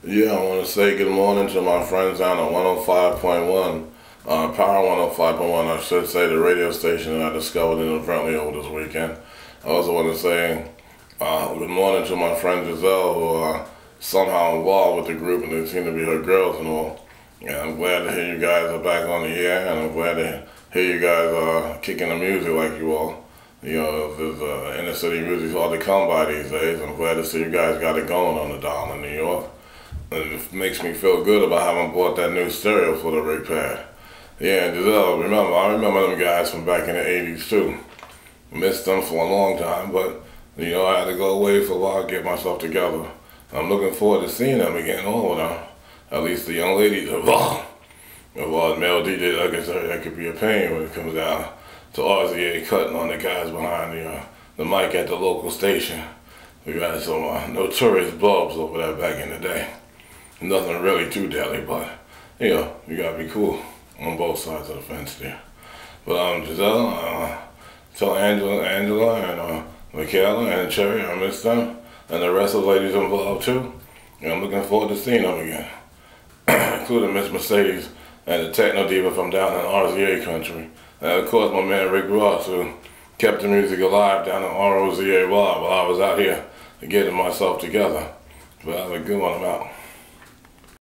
Yeah, I want to say good morning to my friends down at 105.1, Power 105.1, I should say, the radio station that I discovered inadvertently over this weekend. I also want to say good morning to my friend Giselle, who are somehow involved with the group, and they seem to be her girls and all. And I'm glad to hear you guys are back on the air, and I'm glad to hear you guys kicking the music like you all. You know, there's inner city music's hard to come by these days. I'm glad to see you guys got it going on the dial in New York. It makes me feel good about having bought that new stereo for the rig pad. Yeah, and Giselle, I remember them guys from back in the 80s too. Missed them for a long time, but you know, I had to go away for a while to get myself together. I'm looking forward to seeing them again, all of them. At least the young ladies involved. Involved male DJ, like I said, that could be a pain when it comes down to RZA cutting on the guys behind the mic at the local station. We got some notorious bulbs over there back in the day. Nothing really too deadly, but you know, you gotta be cool on both sides of the fence there. But Giselle, tell Angela and Michaela and Cherry I miss them, and the rest of the ladies involved too. And I'm looking forward to seeing them again, including Miss Mercedes and the techno diva from down in RZA country, and of course my man Rick Ross, who kept the music alive down in ROZA while I was out here getting myself together. But have a good one. I'm out.